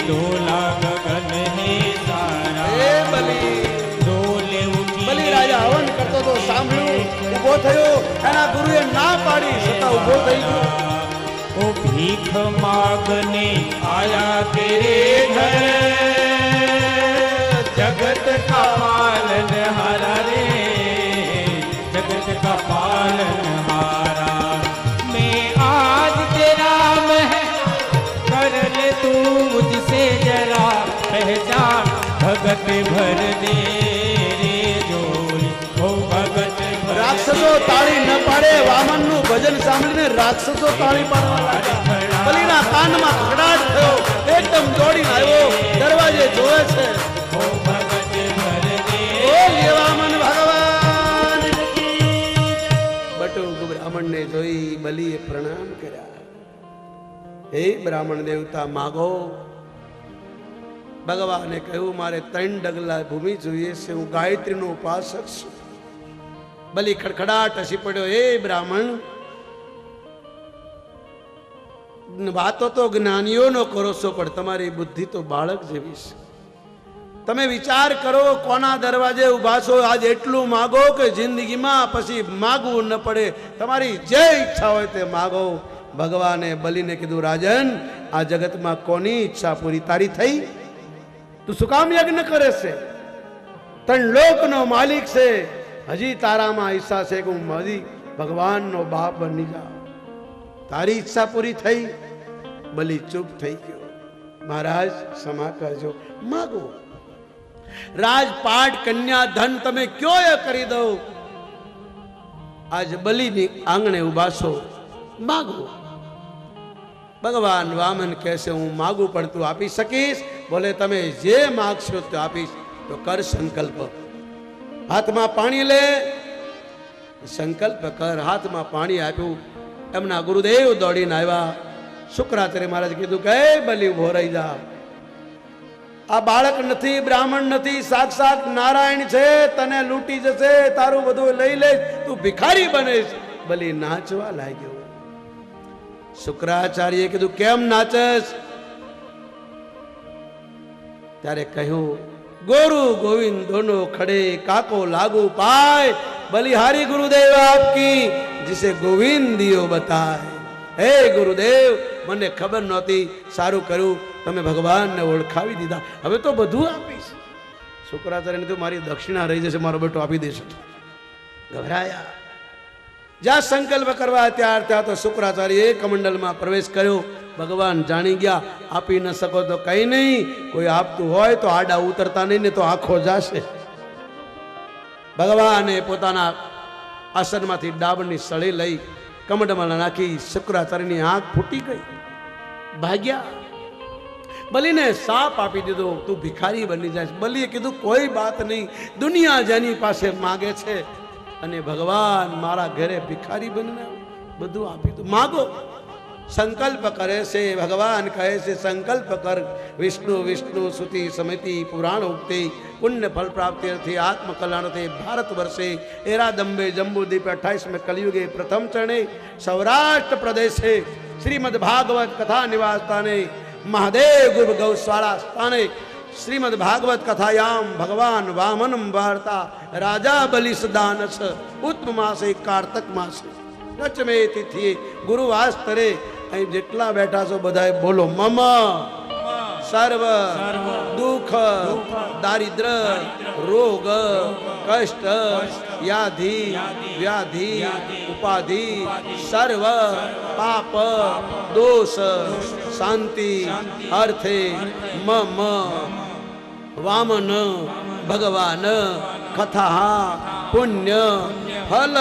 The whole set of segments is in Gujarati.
डोला गगन है सारा એ બલી डोले उठी બલી રાજા હવન કરતો તો સાંભળ્યું, ઊભો થયો, એના ગુરુએ ના પાડી છતાં ઊભો થઈ ગયો. ओ भीख मांगने आया तेरे घर जगत का पालन हारा रे जगत का पालन हारा मैं आज तेरा मैं कर ले तू मुझसे जरा पहचान भगत भर दे रे जोड़ी ओ भगत भर રાક્ષસો તાળી ન પાડે. વામનનું ભજન સાંભળીને રાક્ષસો તાળી પાડવા લાગ્યા. બલીના કાનમાં ખડાટ થયો, એકદમ દોડીને આવ્યો, દરવાજે જોવે છે. ओ भगत भर दे બોલીએ વામન ભગવાન કી. બટુક બ્રાહ્મણને જોઈ બલીએ પ્રણામ કર્યા. હે બ્રાહ્મણ દેવતા, માગો. ભગવાને કહ્યું, મારે 3 ડગલા ભૂમિ જોઈએ છે, હું ગાયત્રીનો ઉપાસક છું. બલી ખડખડાટ હસી પડ્યો. હે બ્રાહ્મણ, વાતો તો જ્ઞાનીઓનો કરો છો, પણ તમારી બુદ્ધિ તો બાળક જેવી છે. તમે વિચાર કરો, કોના દરવાજે ઊભા છો? આજ એટલું માગો કે જિંદગીમાં પછી માગવું ન પડે. તમારી જે ઈચ્છા હોય તે માગો. ભગવાને બલીને કીધું, રાજન, આ જગતમાં કોની ઈચ્છા પૂરી? તારી થઈ? તું શું કામ યજ્ઞ કરે છે? 3 લોકનો માલિક છે. હજી તારામાં ઈચ્છા છે કે હું મારી ભગવાનનો બાપ બની જાઉં. તારી ઈચ્છા પૂરી થઈ? બલી ચૂપ થઈ ગયો. મહારાજ ક્ષમા કરજો, માગો. રાજપાટ, કન્યા, ધન તમે કયો એ કરી દો. આજ બલીની આંગણે ઉભા છો, માગો. ભગવાન વામન કહેશે, હું માગું પણ તું આપી શકીશ? બોલે, તમે જે માગશો તે આપીશ. તો કર સંકલ્પ. હાથમાં પાણી લે, સંકલ્પ કર. હાથમાં પાણી આપ્યું. એમના ગુરુદેવ દોડીને આવ્યા. શુક્રાચાર્ય મહારાજ કીધું કે બલી ઉભો રહી જા. આ બાળક નથી, બ્રાહ્મણ નથી, સાક્ષાત નારાયણ છે. તને લૂંટી જશે, તારું બધું લઈ લે, તું ભિખારી બનેશ. બલી નાચવા લાગ્યો. શુક્રાચાર્યએ કીધું, કેમ નાચસ? ત્યારે કહ્યું, गोरु गोविंद दोनों खड़े काको लागू पाए बलिहारी गुरुदेव आपकी जिसे गोविंद दियो बताए. हे गुरुदेव, મને ખબર નહોતી, સારું કર્યું તમે ભગવાનને ઓળખાવી દીધા. હવે તો બધું આપીશ. શુક્રાચાર્યને તો મારી દક્ષિણા રહી જશે, મારો બેટો આપી દેશે. ગભરાયા. જ્યાં સંકલ્પ કરવા ત્યાં તો શુક્રાચાર્યએ કમંડલમાં પ્રવેશ કર્યો. ભગવાન જાણી ગયા, આપી ન શકો તો કઈ નહીં, કોઈ આપતું હોય તો આડા ઉતરતા નહીં, ને તો આંખો જાશે. ભગવાને પોતાના આસનમાંથી ડાબની સળી લઈ કમંડલમાં નાખી. શુક્રાચાર્યની આંખ ફૂટી ગઈ, ભાગ્યા. બલીને સાપ આપી દીધો, તું ભિખારી બની જાય. બલીએ કીધું, કોઈ બાત નહીં, દુનિયા જેની પાસે માગે છે અને ભગવાન મારા ઘરે ભિખારી બનીને બધું આપી દો. માગો. સંકલ્પ કરે છે. ભગવાન કહે છે, સંકલ્પ કર. વિષ્ણુ વિષ્ણુ સુતિ સમિતિ પુરાણ ઉક્તિ પુણ્ય ફલ પ્રાપ્તિ અર્થે આત્મકલ્યાણ અર્થે ભારત વર્ષે એરાદંબે જંબુદીપ 28 कलयुगे प्रथम चरणे सौराष्ट्र प्रदेशे श्रीमद् भागवत कथा निवास स्थाने महादेव गुरु गौशाला स्थाने श्रीमद् भागवत कथायाम भगवान वामनम वार्ता राजा बलिसदानस उत्तम मासे कार्तक मासे रचमे तिथि गुरुवास्तरे. અહીં જેટલા બેઠા છો બધાએ બોલો, મમ સર્વ દુઃખ દારિદ્ર રોગ કષ્ટ યાધિ વ્યાધિ ઉપાધિ સર્વ પાપ દોષ શાંતિ અર્થે મમ વામન ભગવાન કથા પુણ્ય ફલ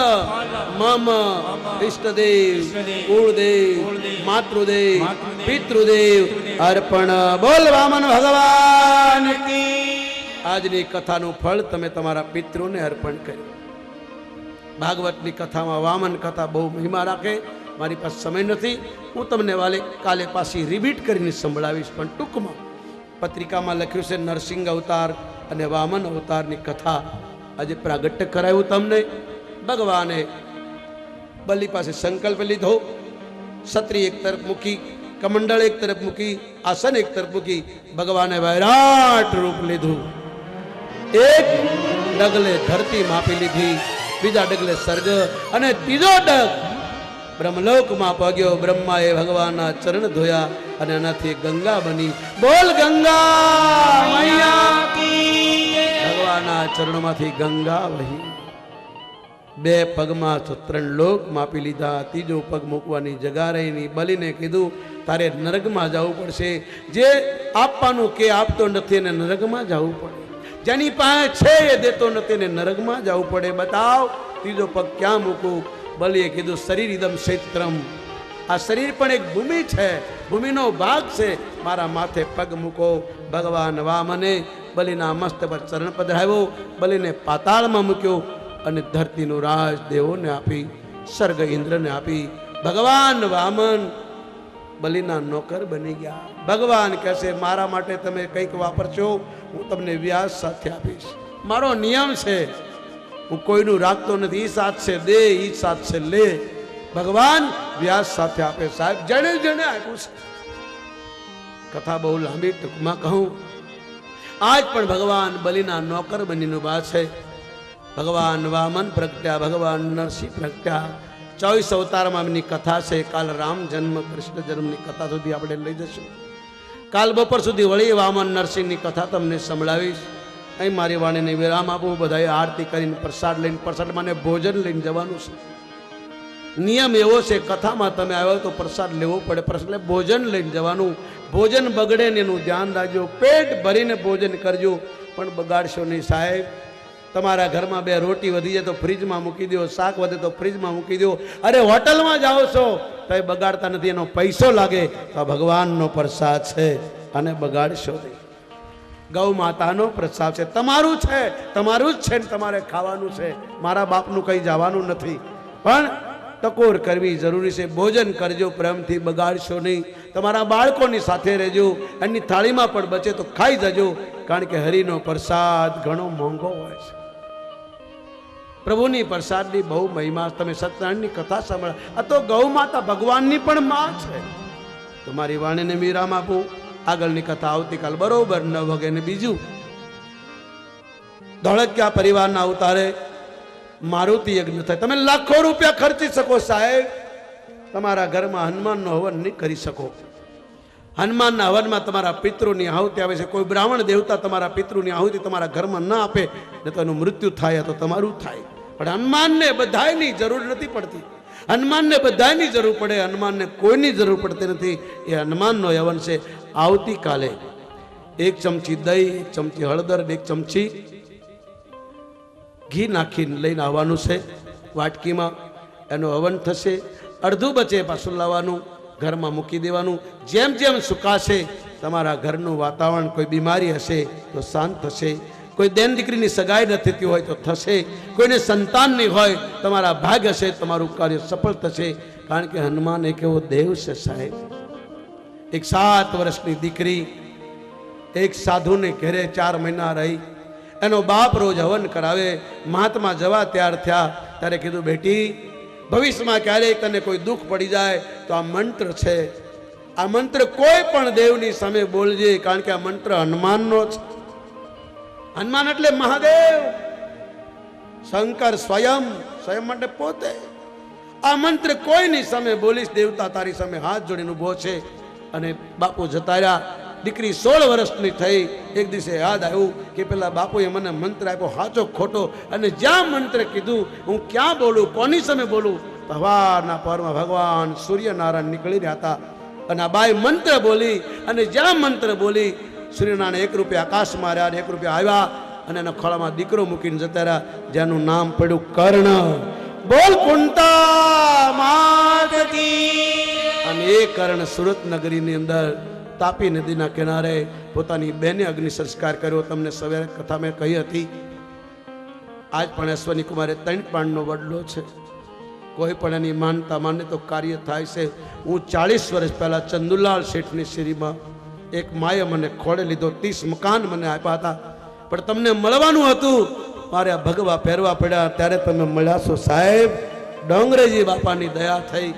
મમ ઇષ્ટદેવ કુળદેવ માતૃદેવ પિતૃદેવ અર્પણ. બોલ વામન ભગવાન કી. આજની કથાનું ફળ તમે તમારા પિતૃને અર્પણ કર્યું. ભાગવતની કથામાં વામન કથા બહુ મહિમા રાખે. મારી પાસે સમય નથી, હું તમને કાલે પાછી રિપીટ કરીને સંભળાવીશ. પણ ટૂંકમાં પત્રિકામાં લખ્યું છે નરસિંહ અવતાર અને વામન અવતારની કથા આજે પ્રાગટ્ય કરાયું તમને. ભગવાને બલિ પાસે સંકલ્પ લીધો, ક્ષત્રિય એક તરફ મૂકી કમંડળ એક તરફ મૂકી, આસન એક તરફ મૂકી, ભગવાને વૈરાટ રૂપ લીધું. એક ડગલે ધરતી માપી લીધી, બીજા ડગલે સ્વર્ગ, અને ત્રીજો ડગ બ્રહ્મલોકમાં પગ્યો. બ્રહ્માએ ભગવાનના ચરણ ધોયા અને એનાથી ગંગા બની. બોલ ગંગા મૈયા કી. ભગવાનના ચરણોમાંથી ગંગા વહી. બે પગમાં 3 લોક માપી લીધા. ત્રીજો પગ મૂકવાની જગા રહી નહીં. બલીને કીધું તારે નરકમાં જવું પડશે. જે આપવાનું કે આપતો નથી એને નરકમાં જવું પડે. જેની પાસે છે એ દેતો નથી એને નરકમાં જવું પડે. બતાવ ત્રીજો પગ ક્યાં મૂકું? બલીએ કીધું શરીર ઇદમ ક્ષેત્રમ. આ શરીર પણ એક ભૂમિ છે, ભૂમિનો ભાગ છે. મારા માથે પગ મૂકો. ભગવાન વામને બલીના મસ્ત પર ચરણ પધરાવ્યો. બલીને પાતાળમાં મૂક્યો અને ધરતીનું રાજ દેવોને આપી, સ્વર્ગ ઇન્દ્રને આપી. ભગવાન વામન બલીના નોકર બની ગયા. ભગવાન કહેશે મારા માટે તમે કંઈક વાપરશો, હું તમને વ્યાજ સાથે આપીશ. મારો નિયમ છે, હું કોઈનું રાખતો નથી. ઈ સાથ છે દે, ઈ સાથ છે લે. ભગવાન વ્યાજ સાથે આપે. સાહેબ જેણે જેણે આપ્યું છે. કથા બહુ લાંબી, ટૂંકમાં કહું. આજ પણ ભગવાન બલીના નોકર બનીને ઉભા છે. ભગવાન વામન પ્રગટ્યા, ભગવાન નરસિંહ પ્રગટ્યા. 24 અવતારમાં એમની કથા છે. કાલ રામ જન્મ કૃષ્ણ જન્મની કથા સુધી આપણે લઈ જશું. કાલ બપોર સુધી વળી વામન નરસિંહની કથા તમને સંભળાવીશ. અહીં મારી વાણીને વિરામ આપું. બધાએ આરતી કરીને પ્રસાદ લઈને, પ્રસાદમાં ભોજન લઈને જવાનું છે. નિયમ એવો છે, કથામાં તમે આવ્યો તો પ્રસાદ લેવો પડે. પ્રસાદ ભોજન લઈને જવાનું. ભોજન બગડે ને એનું ધ્યાન રાખજો. પેટ ભરીને ભોજન કરજો, પણ બગાડશો નહીં. સાહેબ તમારા ઘરમાં 2 રોટી વધી જાય તો ફ્રીજમાં મૂકી દો, શાક વધે તો ફ્રીજમાં મૂકી દો. અરે હોટલમાં જાઓ છો તો એ બગાડતા નથી, એનો પૈસો લાગે. તો આ ભગવાનનો પ્રસાદ છે અને બગાડશો નહીં. ગૌ માતાનો પ્રસાદ છે, તમારું છે, તમારું જ છે ને તમારે ખાવાનું છે. મારા બાપનું કંઈ જવાનું નથી, પણ ટકોર કરવી જરૂરી છે. ભોજન કરજો પ્રેમથી, બગાડશો નહીં. તમારા બાળકોની સાથે રહેજો. એની થાળીમાં પણ બચે તો ખાઈ જજો, કારણ કે હરિનો પ્રસાદ ઘણો મોંઘો હોય છે. પ્રભુની પ્રસાદની બહુ મહિમા. તમે સત્યનારાયણની કથા સાંભળો. આ તો ગૌ માતા ભગવાનની પણ માં છે. તમારી વાણીને વિરામ આપું. આગળની કથા આવતીકાલ બરોબર 9 વાગે. ને બીજું, ધોળકિયા પરિવારના અવતારે મારુતિ યજ્ઞ થાય. તમે લાખો રૂપિયા ખર્ચી શકો સાહેબ, તમારા ઘરમાં હનુમાનનો હવન નહીં કરી શકો. હનુમાનના હવનમાં તમારા પિતૃની આહુતિ આવે છે. કોઈ બ્રાહ્મણ દેવતા તમારા પિતૃની આહુતિ તમારા ઘરમાં ના આપે ને તો એનું મૃત્યુ થાય તો તમારું થાય. પણ હનુમાનને બધાયની જરૂર નથી પડતી. હનુમાનને બધાયની જરૂર પડે, હનુમાનને કોઈની જરૂર પડતી નથી. એ હનુમાનનો હવન છે. આવતીકાલે 1 ચમચી દહીં, 1 ચમચી હળદર, 1 ચમચી ઘી નાખીને લઈને આવવાનું છે વાટકીમાં. એનું હવન થશે. અડધું બચે પાછું લાવવાનું, ઘરમાં મૂકી દેવાનું. જેમ જેમ સુકાશે તમારા ઘરનું વાતાવરણ, કોઈ બીમારી હશે તો શાંત થશે. કોઈ બેન દીકરીની સગાઈ ન થતી હોય તો થશે. કોઈને સંતાન નહીં હોય, તમારા ભાગ્ય હશે, તમારું કાર્ય સફળ થશે. કારણ કે હનુમાન એક એવો દેવ છે સાહેબ. એક 7 વર્ષની દીકરી એક સાધુને ઘેરે 4 મહિના રહી. એનો બાપ રોજ હવન કરાવે. મહાત્મા જવા તૈયાર થયા ત્યારે કીધું બેટી, ભવિષ્યમાં ક્યારેક તને કોઈ દુઃખ પડી જાય તો આ મંત્ર છે. આ મંત્ર કોઈ પણ દેવની સામે બોલજે, કારણ કે આ મંત્ર હનુમાનનો છે. હનુમાન એટલે મહાદેવ, શંકર સ્વયં માટે પોતે. આ મંત્ર કોઈની સામે બોલીશ, દેવતા તારી સામે હાથ જોડીને ઊભો છે. અને બાપુ જતા રહ્યા. દીકરી 16 વર્ષની થઈ. એક દિવસે યાદ આવ્યું કે પેલા બાપુએ મને મંત્ર આપ્યો, સાચો ખોટો, અને જ્યાં મંત્ર કીધું હું ક્યાં બોલું, કોની સામે બોલું. સવારના પરમાં ભગવાન સૂર્યનારાયણ નીકળી રહ્યા હતા અને આ બાઈ મંત્ર બોલી, અને જ્યાં મંત્ર બોલી સૂર્યનારાયણ 1 રૂપિયા આકાશમાં રહ્યા, 1 રૂપિયા આવ્યા અને એના ખોળામાં દીકરો મૂકીને જતા રહ્યા, જેનું નામ પડ્યું કર્ણ. બોલ કુંતા માત કી. અને એ કર્ણ સુરત નગરીની અંદર તાપી નદીના કિનારે પોતાની બેને અગ્નિ સંસ્કાર કર્યો. તમને સવારે કથા મેં કહી હતી. આજ પણ અશ્વની કુમારે 3 પાણનો વડલો છે. કોઈ પણ એની માનતા માને તો કાર્ય થાય છે. હું 40 વર્ષ પહેલા ચંદુલાલ શેઠની શેરીમાં એક માએ મને ખોળે લીધો. 30 મકાન મને આપ્યા હતા, પણ તમને મળવાનું હતું. મારે આ ભગવા પહેરવા પડ્યા ત્યારે તમે મળ્યા છો સાહેબ. ડોંગરેજી બાપાની દયા થઈ.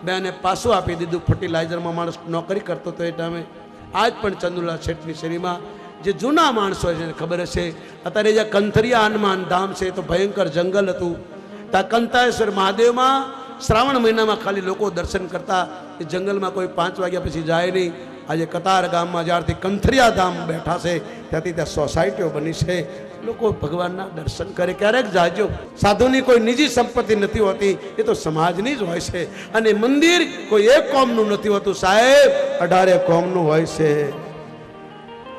મેં એને પાછું આપી દીધું. ફર્ટિલાઇઝરમાં માણસ નોકરી કરતો હતો એ ટાઈમે. આજ પણ ચંદુલા શેઠની શેરીમાં જે જૂના માણસો છે એને ખબર હશે. અત્યારે જે કંથરિયા હનુમાન ધામ છે તો ભયંકર જંગલ હતું. ત્યાં કંતાયેશ્વર મહાદેવમાં શ્રાવણ મહિનામાં ખાલી લોકો દર્શન કરતા. એ જંગલમાં કોઈ 5 વાગ્યા પછી જાય નહીં. આજે કતાર ગામમાં જ્યારથી કંથરિયા ધામ બેઠા છે ત્યાંથી ત્યાં સોસાયટીઓ બની છે. લોકો ભગવાનના દર્શન કરે. ક્યારેક જાજો. સાધુની કોઈ નિજી સંપત્તિ નથી હોતી, એ તો સમાજની જ હોય છે. અને મંદિર કોઈ એક કોમનું નથી હોતું સાહેબ, 18 કોમનું હોય છે.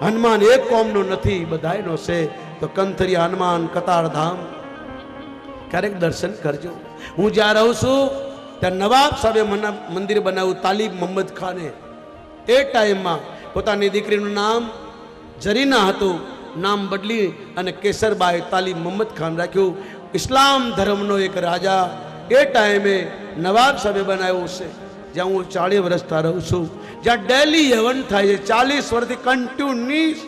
હનુમાન એક કોમનું નથી, બધાયનો છે. તો કંથરિયા હનુમાન કતાર ધામ ક્યારેક દર્શન કરજો. હું જ્યાં રહું છું ત્યાં નવાબ સાહેબે મંદિર બનાવ્યું તાલીબ મોહમ્મદ ખાને. એ ટાઈમમાં પોતાની દીકરીનું નામ જરીના હતું. નામ બદલી અને કેસરબાઈ તાલીમ મોહમ્મદ ખાન રાખ્યું. ઇસ્લામ ધર્મનો એક રાજા એ ટાઈમે નવાબ સાહેબે બનાવ્યું છે. જ્યાં હું 40 વર્ષથી રહું છું, જ્યાં ડેલી હવન થાય છે 40 વર્ષથી કન્ટિન્યુઅસ.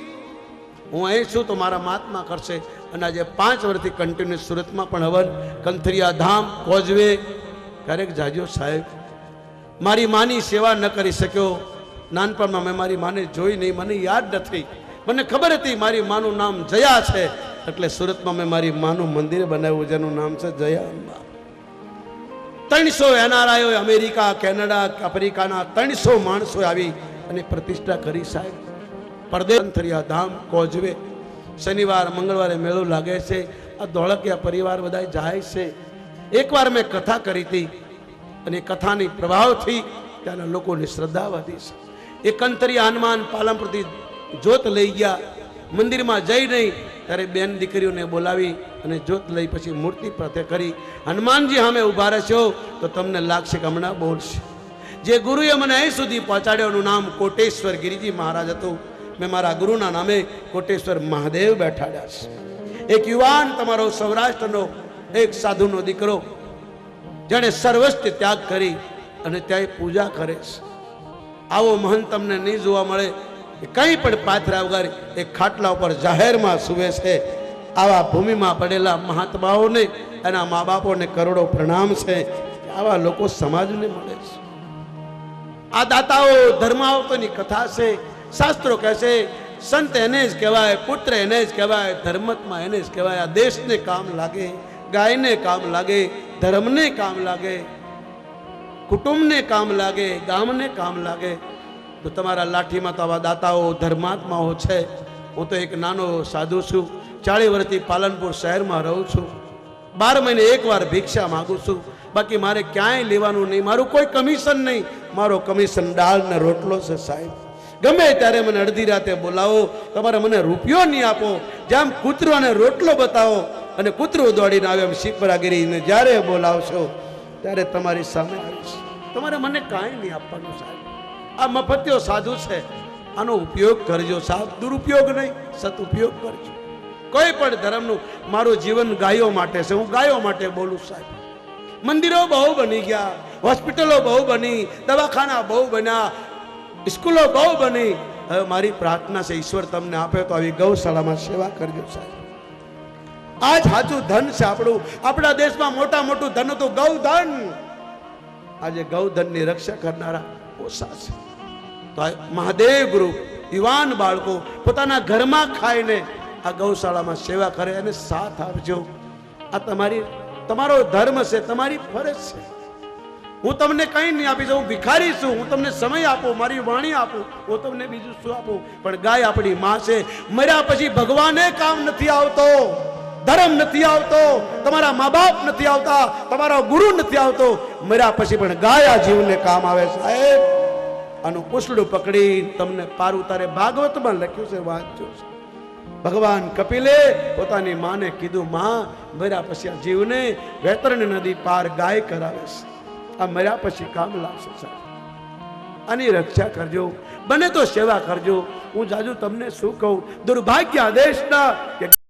હું અહીં છું તો મારા મહાત્મા કરશે. અને આજે 5 વર્ષથી કન્ટિન્યુઅસ સુરતમાં પણ હવન. કંથરિયા ધામ કોઝવે ક્યારેક જાજો સાહેબ. મારી માની સેવા ન કરી શક્યો. નાનપણમાં મેં મારી માને જોઈ નહીં, મને યાદ નથી. મને ખબર હતી મારી માનું નામ જયા છે, એટલે સુરતમાં મેં મારી માનું મંદિર બનાવ્યું જેનું નામ છે જયા અંબા. 300 એનઆરઆઈઓ અમેરિકા, કેનેડા, આફ્રિકાના 300 માણસો આવી અને પ્રતિષ્ઠા કરી સાહેબ. પરદેશ કંથરિયા ધામ કોઝવે. શનિવાર મંગળવારે મેળો લાગે છે. આ ધોળકિયા પરિવાર બધા જાય છે. એકવાર મેં કથા કરી હતી અને કથાની પ્રભાવથી ત્યાંના લોકોની શ્રદ્ધા વધી છે. એ કંથરિયા હનુમાન પાલનપુરથી જોત લઈ ગયા. મંદિરમાં જઈ નહીં ત્યારે બેન દીકરીઓને બોલાવી અને જોત લઈ પછી મૂર્તિ પ્રત્યે કરી. હનુમાનજી સામે ઊભા રહેશો તો તમને લાગશે કે હમણાં બોલશે. જે ગુરુએ મને અહીં સુધી પહોંચાડ્યો એનું નામ કોટેશ્વર ગિરિજી મહારાજ હતું. મેં મારા ગુરુના નામે કોટેશ્વર મહાદેવ બેઠાડ્યા છે. એક યુવાન તમારો સૌરાષ્ટ્રનો એક સાધુનો દીકરો જેણે સર્વસ્વ ત્યાગ કરી અને ત્યાં પૂજા કરે છે. આવો મહંત તમને નહીં જોવા મળે. કંઈ પણ પાથરા વગર એક ખાટલા ઉપર જાહેરમાં સૂવે છે. આવા ભૂમિમાં પડેલા મહાત્માઓને એના મા બાપોને કરોડો પ્રણામ છે. આવા લોકો સમાજને મળે છે. આ દાતાઓ ધર્માવતોની કથા છે. શાસ્ત્રો કહે છે સંત એને જ કહેવાય, પુત્ર એને જ કહેવાય, ધર્માત્મા એને જ કહેવાય. આ દેશને કામ લાગે, ગાયને કામ લાગે, ધર્મને કામ લાગે, કુટુંબને કામ લાગે, ગામને કામ લાગે. તો તમારા લાઠીમાં તો આવા દાતાઓ ધર્માત્માઓ છે. હું તો એક નાનો સાધુ છું. 40 વર્ષથી પાલનપુર શહેરમાં રહું છું. 12 મહિને એકવાર ભિક્ષા માગું છું. બાકી મારે ક્યાંય લેવાનું નહીં. મારું કોઈ કમિશન નહીં. મારો કમિશન દાળ ને રોટલો છે સાહેબ. ગમે ત્યારે મને અડધી રાતે બોલાવો. તમારે મને રૂપિયો નહીં આપો. જેમ કૂતરોને રોટલો બતાવો અને કૂતરું દોડીને આવે એમ શીપરાગીરીને જ્યારે બોલાવશો ત્યારે તમારી સામે આવીશ. તમારે મને કાંઈ નહીં આપવાનું સાહેબ. આ મફતિયો સાધુ છે, આનો ઉપયોગ કરજો સાહેબ. દુરુપયોગ નહીં, સદુપયોગ કરજો. કોઈ પણ ધર્મનું મારું જીવન ગાયો માટે છે. હું ગાયો માટે બોલું સાહેબ. મંદિરો બહુ બની ગયા, હોસ્પિટલો બહુ બની, દવાખાના બહુ બન્યા, સ્કૂલો બહુ બની. હવે મારી પ્રાર્થના છે ઈશ્વર તમને આપે તો આવી ગૌશાળામાં સેવા કરજો સાહેબ. આ જ સાચું ધન છે આપણું. આપણા દેશમાં મોટા મોટું ધન હતું ગૌધન. આજે ગૌધનની રક્ષા કરનારા ઓછા છે. તો મહાદેવ ગ્રુપ યુવાન બાળકો પોતાના ઘરમાં ખાઈને આ ગૌશાળામાં સેવા કરે અને સાથ આપજો. આ તમારો ધર્મ છે, તમારી ફરજ છે. હું તમને કંઈ નહીં આપી શકું. હું ભિખારી છું. હું તમને સમય આપું, મારી વાણી આપું, હું તમને બીજું શું આપું? પણ ગાય આપણી માં છે. મર્યા પછી ભગવાને કામ નથી આવતો, ધર્મ નથી આવતો, તમારા મા બાપ નથી આવતા, તમારો ગુરુ નથી આવતો. મર્યા પછી પણ ગાય આ જીવને કામ આવે સાહેબ. આનું પૂછડું પકડી તમને પાર ઉતારે. ભાગવતમાં લખ્યું છે, વાંચજો. ભગવાન કપિલે પોતાની માને કીધું, માં મર્યા પછી આ જીવને વૈતરણી નદી પાર ગાય કરાવે છે. આ મર્યા પછી કામ લાગશે સાહેબ. આની રક્ષા કરજો. બને તો સેવા કરજો. હું જાજુ તમને શું કહું, દુર્ભાગ્ય દેશના